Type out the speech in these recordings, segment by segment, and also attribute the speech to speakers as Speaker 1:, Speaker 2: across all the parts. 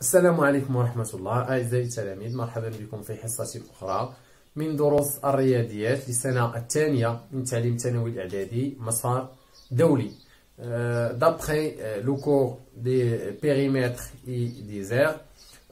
Speaker 1: السلام عليكم ورحمة الله أعزائي التلاميذ، مرحبا بكم في حصة أخرى من دروس الرياضيات للسنة الثانية من تعليم الثانوي الإعدادي مسار دولي. D'après le cours des périmètres et des aires,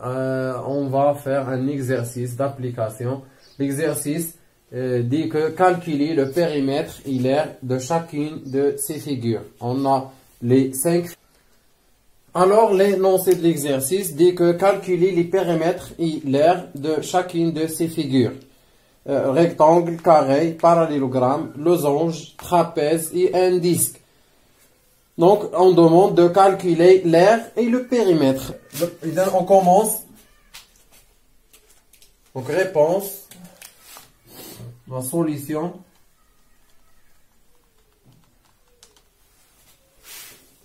Speaker 1: on va faire un exercice d'application. L'exercice dit que calculer le périmètre et l'aire de chacune de ces figures. On a les 5. Alors, l'énoncé de l'exercice dit que calculer les périmètres et l'aire de chacune de ces figures. Rectangle, carré, parallélogramme, losange, trapèze et un disque. Donc, on demande de calculer l'aire et le périmètre. On commence. Donc, réponse. La solution.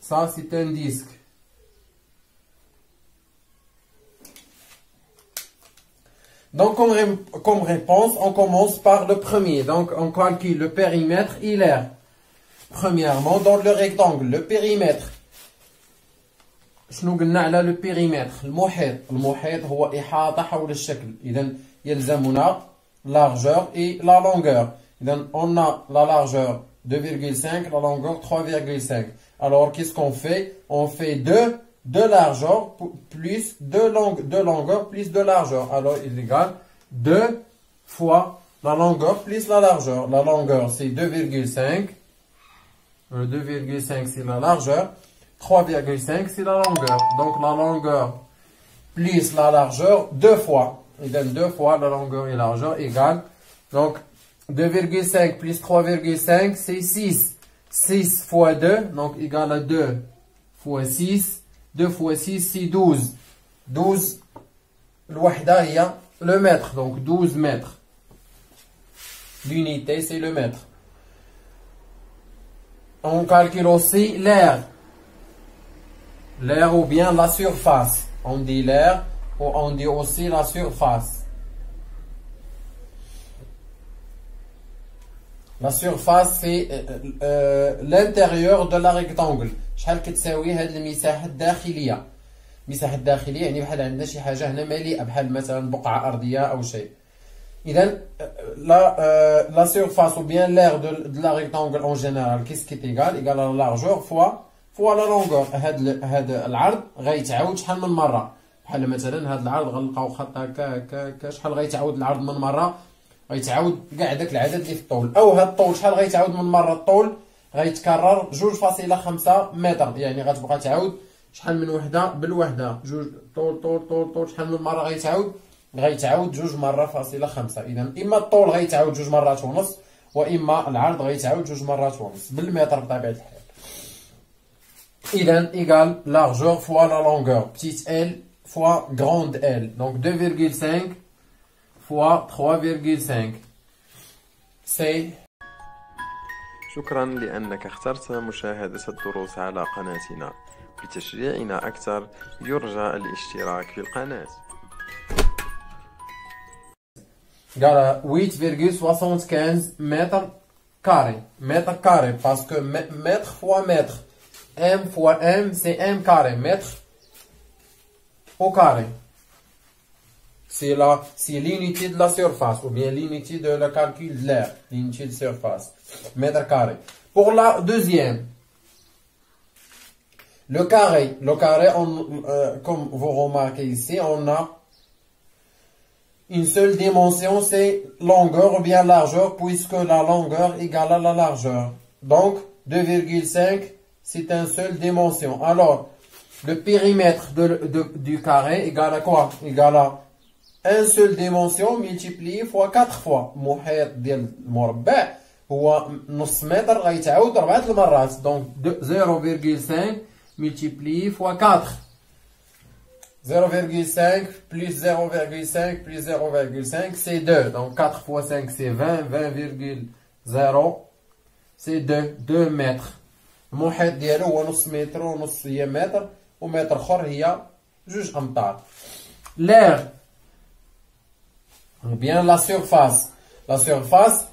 Speaker 1: Ça, c'est un disque. Donc, comme réponse, on commence par le premier. Donc, on calcule le périmètre et l'aire. Premièrement, dans le rectangle, le périmètre. شنو قلنا على le périmètre؟ المحيط هو إحاطة حول الشكل. إذن يلزمنا largeur et la longueur. إذن on a la largeur 2,5, la longueur 3,5. Alors, qu'est-ce qu'on fait? On fait de largeur plus de longueur plus de largeur. Alors, il est égal 2 fois la longueur plus la largeur. La longueur, c'est 2,5. 2,5, c'est la largeur. 3,5, c'est la longueur. Donc, la longueur plus la largeur, 2 fois. Il donne 2 fois la longueur et la largeur égale. Donc, 2,5 plus 3,5, c'est 6. 6 fois 2, donc égal à 2 fois 6. 2 fois 6, c'est 12. 12, l'ouahda, il y a le mètre. Donc, 12 mètres. L'unité, c'est le mètre. On calcule aussi l'aire. L'aire ou bien la surface. On dit l'aire ou on dit aussi la surface. La surface, c'est l'intérieur de la rectangle. شحال كتساوي هذه المساحة الداخلية. المساحة الداخلية يعني بحال عندنا شي حاجة هنا مليئة بحال مثلا بقعة أرضية أو شيء. إذا la surface ou bien l'aire de la rectangle en général, qu'est-ce qui est égal? Égal à la largeur fois la longueur. هذا العرض غيتعاود شحال من مرة. بحال مثلا هذا العرض غنلقاو خط هكا شحال غيتعاود العرض من مرة؟ غيتعاود كاع داك العدد اللي في الطول. أو هذا الطول شحال غيتعاود من مرة؟ الطول غيتكرر 2.5 متر. يعني غتبقى تعاود شحال من وحدة بالوحدة. طول شحال من مرة غيتعاود 2 مرة فاصلة 5. إذا إما الطول غيتعاود 2 مرات ونص، وإما العرض غيتعاود 2 مرات ونص بالمتر بطبيعة الحال. إذا إيكال largeur fois la longueur. Petite L fois grande L. Donc 2,5 fois 3,5. C'est.
Speaker 2: شكرا لأنك اخترت مشاهدة الدروس على قناتنا. لتشجيعنا أكثر يرجى الاشتراك في القناة.
Speaker 1: Égale 8,75 mètres carrés. Mètre carré, parce que mètre fois mètre. M fois M, c'est M carré. Mètre au carré. C'est l'unité de la surface, ou bien l'unité de le calcul de l'aire. L'unité de surface. Mètre carré. Pour la deuxième, le carré, comme vous remarquez ici, on a une seule dimension, c'est longueur ou bien largeur, puisque la longueur égale à la largeur. Donc, 2,5, c'est une seule dimension. Alors, le périmètre du carré égale à quoi? Égale à une seule dimension multiplié fois 4 fois. المحيط ديال المربع هو نص متر غيتعاود 4 المرات. Donc 0,5 multiplié fois 4. 0,5 plus 0,5 plus 0,5 c'est 2. Donc 4 fois 5 c'est 20. 20,0 c'est 2 mètres. المحيط ديالو هو نص متر ونص هي متر، ومتر اخر هي 2 امتار. L'aire ou bien la surface. La surface,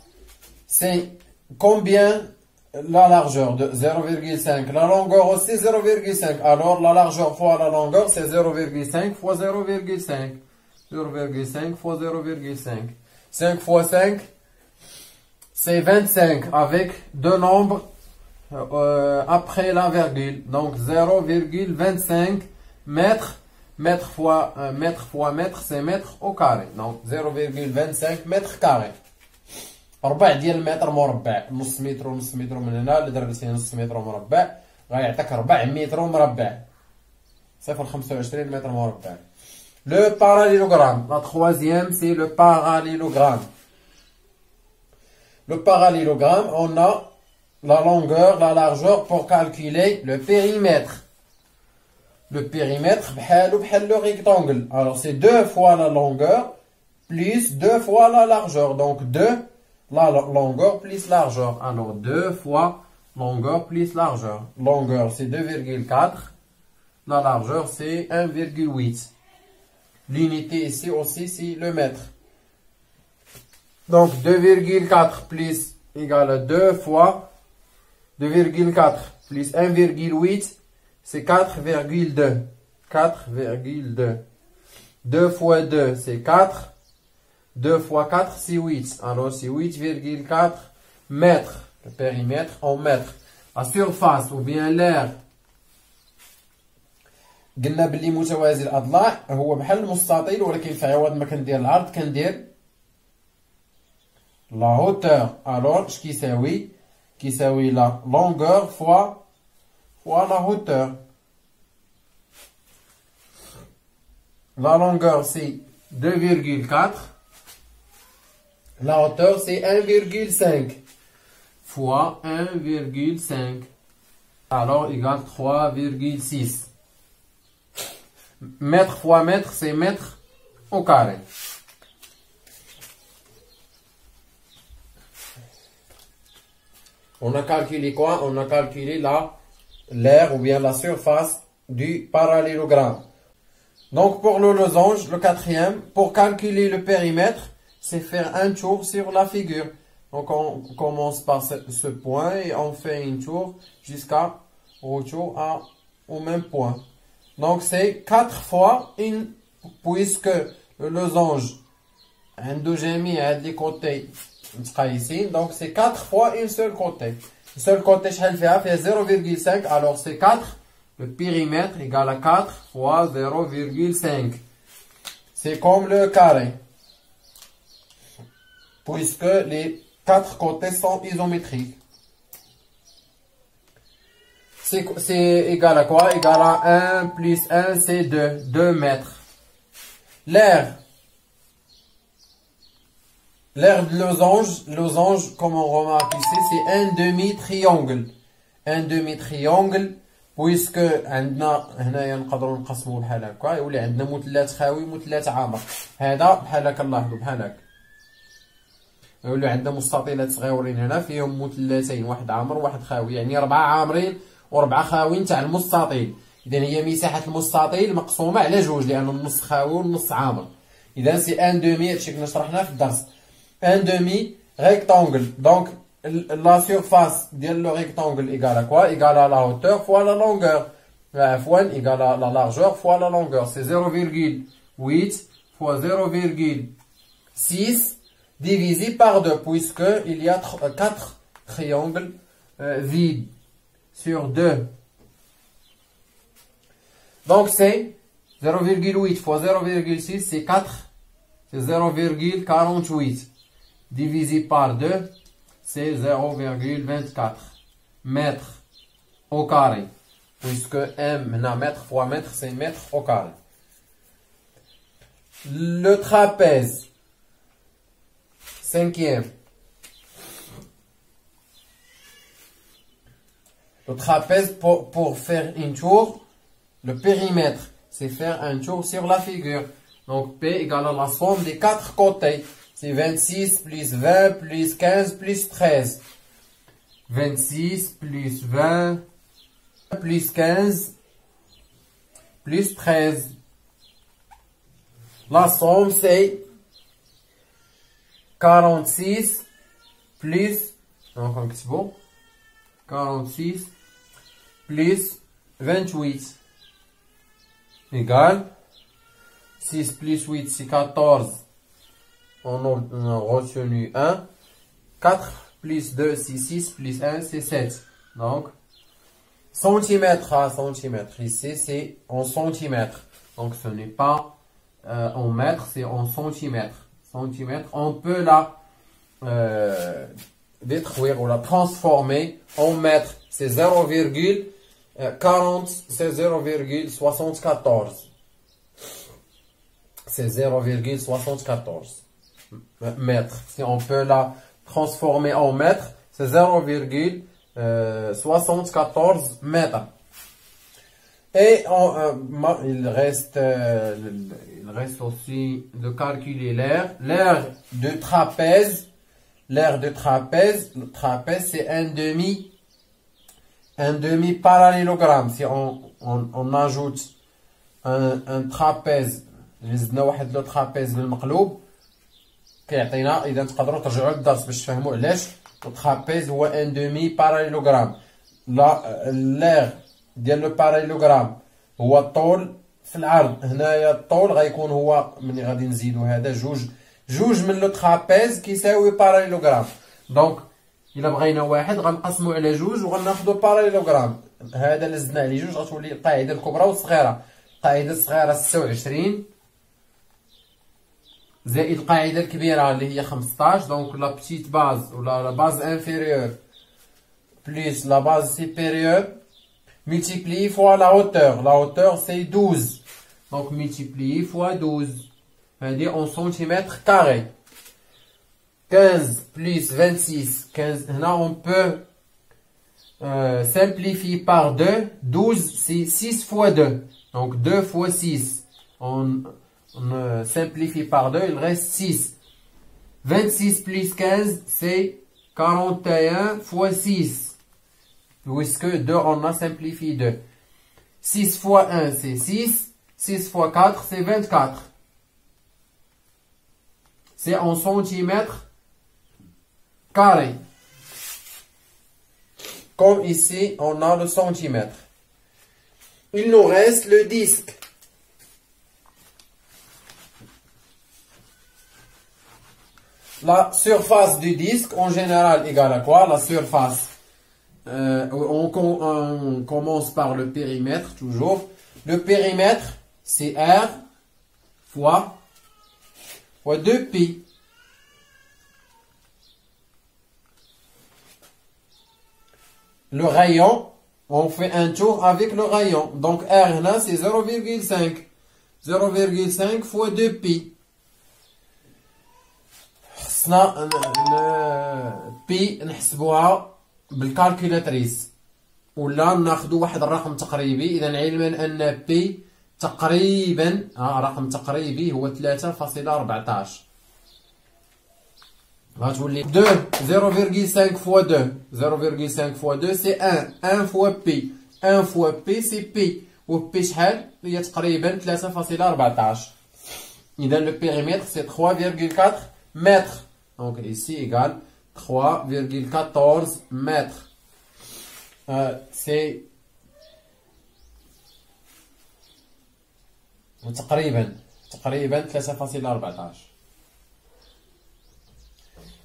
Speaker 1: c'est combien la largeur de 0,5. La longueur aussi 0,5. Alors la largeur fois la longueur, c'est 0,5 fois 0,5. 0,5 fois 0,5. 5 fois 5, c'est 25 avec deux nombres après la virgule. Donc 0,25 mètres. Mètre fois mètre, c'est mètre au carré. Donc 0,25 mètre carré. ربع ديال المتر مربع. نص متر ونص متر من هنا اللي ضربت فيه نص متر مربع غيعطيك 4 متر مربع. 0,25 متر مربع. Le parallélogramme. La troisième, c'est le parallélogramme. Le parallélogramme, on a la longueur, la largeur pour calculer le périmètre. Le périmètre, bhal le rectangle. Alors, c'est 2 fois la longueur plus 2 fois la largeur. Donc, 2, la longueur plus largeur. Alors, 2 fois longueur plus largeur. Longueur, c'est 2,4. La largeur, c'est 1,8. L'unité ici aussi, c'est le mètre. Donc, 2,4 plus égale à 2 fois 2,4 plus 1,8, c'est 4,2. 4,2. 2 fois 2, c'est 4. 2 fois 4, c'est 8. Alors, c'est 8,4 mètres. Le périmètre en mètres. La surface ou bien l'air. قلنا باللي متوازي الاضلاع هو بحال المستطيل ولكن في عوض ما كندير العرض كندير لا هوتور. الوغ اش كيساوي؟ كيساوي لا لونغور فوا لا هوتور. La longueur c'est 2,4. La hauteur c'est 1,5 fois 1,5. Alors égale 3,6. Mètre fois mètre, c'est mètre au carré. On a calculé quoi? On a calculé l'air ou bien la surface du parallélogramme. Donc pour le losange, le quatrième, pour calculer le périmètre, c'est faire un tour sur la figure. Donc on commence par ce point et on fait un tour jusqu'à retour au même point. Donc c'est 4 fois une, puisque le losange endogémie à des côtés ici, donc c'est 4 fois une seule côté. Le seul côté fait 0,5, alors c'est 4. Le périmètre égale à 4 fois 0,5. C'est comme le carré, puisque les 4 côtés sont isométriques. C'est égal à quoi? Égal à 1 plus 1, c'est 2. 2 mètres. L'air de losange, comme on remarque ici, c'est un demi-triangle. Un demi-triangle, puisque عندنا هنايا نقدروا نقسموه بحال هكا يولي عندنا مثلث خاوي مثلث عامر. هذا بحال هكا نلاحظوا بحال هكا. يولي عندنا مستطيلات صغيورين هنا فيهم مثلثين، واحد عامر وواحد خاوي، يعني 4 عامرين و4 خاويين تاع المستطيل. إذا هي مساحة المستطيل مقسومة على جوج لأن النص خاوي والنص عامر. إذا سي ان دومي، هادشي كنا شرحناه في الدرس. ان دومي rectangle. Donc la surface de le rectangle égale à quoi? Égale à la hauteur fois la longueur. F1 égale à la largeur fois la longueur. C'est 0,8 fois 0,6 divisé par 2, puisque il y a 4 triangles vides sur 2. Donc c'est 0,8 fois 0,6, c'est 4. C'est 0,48. Divisé par 2, c'est 0,24 mètres au carré. Puisque M, mètre fois mètre, c'est mètre au carré. Le trapèze. Cinquième. Le trapèze, pour faire une tour, le périmètre, c'est faire un tour sur la figure. Donc P égale à la somme des 4 côtés. C'est 26 plus 20 plus 15 plus 13. 26 plus 20 plus 15 plus 13. La somme c'est 46 plus, donc c'est bon, 46 plus 28 égale 6 plus 8 c'est 14. On a retenu 1. 4 plus 2 c'est 6 plus 1 c'est 7. Donc centimètre à centimètre. Ici c'est en centimètres. Donc ce n'est pas en mètres, c'est en centimètres. Centimètre. On peut la détruire ou la transformer en mètres. C'est 0,40, c'est 0,74. C'est 0,74 mètres. Si on peut la transformer en mètres, c'est 0,74 mètres. Et il reste aussi de calculer l'aire. L'aire de trapèze. L'aire de trapèze. Le trapèze, c'est un demi-parallélogramme. Si on ajoute un trapèze, جزنا واحد لو ترابيز بالمقلوب كيعطينا. اذا تقدروا ترجعوا للدرس باش تفهموا علاش الترابيز هو ان دومي باراليلوغرام. لا لير ديال لو باراليلوغرام هو الطول في العرض. هنايا الطول غيكون هو ملي غادي نزيدو هذا جوج من لو ترابيز كيساوي باراليلوغرام. دونك الا بغينا واحد غنقسمو على جوج وغناخدو باراليلوغرام. هذا اللي زدنا عليه جوج غتولي القاعده الكبرى والصغيره. القاعده الصغيره 26 زائد القاعده الكبيره اللي هي 15. دونك لا بتيت باز ولا لا باز انفيريور بلس لا باز سوبيريور multiplié fois la hauteur. La hauteur c'est 12. Donc multiplié fois 12. C'est-à-dire en centimètres carrés. 15 plus 26. 15. Là on peut simplifier par 2. 12 c'est 6 fois 2. Donc 2 fois 6. On simplifie par 2. Il reste 6. 26 plus 15 c'est 41 fois 6. Puisque 2, on a simplifié 2. 6 fois 1, c'est 6. 6 fois 4, c'est 24. C'est en centimètres carrés. Comme ici, on a le centimètre. Il nous reste le disque. La surface du disque, en général, égale à quoi? La surface. On commence par le périmètre, toujours. Le périmètre, c'est R fois 2pi. Le rayon, on fait un tour avec le rayon. Donc R là, c'est 0,5. 0,5 fois 2pi. خصنا pi نحسبوها بالكالكولاتريس ولا ناخذوا واحد الرقم تقريبي. اذا علما ان بي تقريبا رقم تقريبي هو 3.14. غتولي 2 0,5 fois 2. 0,5 fois 2 c'est 1. 1 fois pi. 1 fois pi c'est pi. و pi شحال هي تقريبا 3.14. اذا le périmètre c'est 3,4 mètres. Donc ici égale 3,14 mètres. C'est تقريبا 3.14.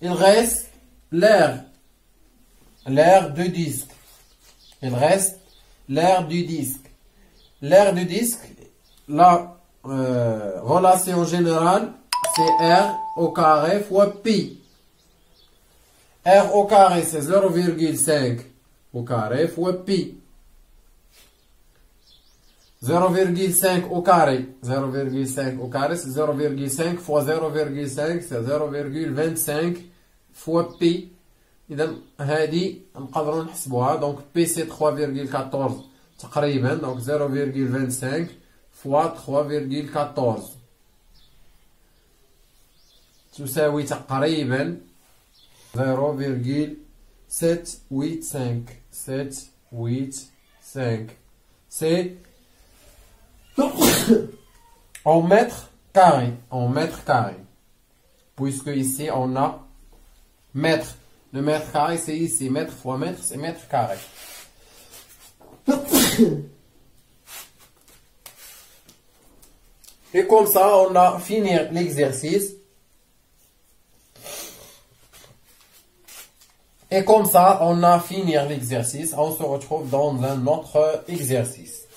Speaker 1: Il reste l'aire du disque. Il reste l'aire du disque. L'aire du disque, la relation générale, c'est R au carré fois pi. R au carré, c'est 0,5 au carré fois pi. 0,5 au carré. 0,5 au carré, c'est 0,5 fois 0,5, c'est 0,25 fois pi. إذا هذه نقدروا نحسبوها. Donc pi c'est 3,14 تقريبا. Donc 0,25 fois 3,14 تساوي تقريبا 0,785. 785. C'est en mètres carrés. En mètres carrés. Puisque ici on a mètres. Le mètre carré, c'est ici. Mètre fois mètre, c'est mètre carré. Et comme ça, on a fini l'exercice. Et comme ça, on a fini l'exercice. On se retrouve dans un autre exercice.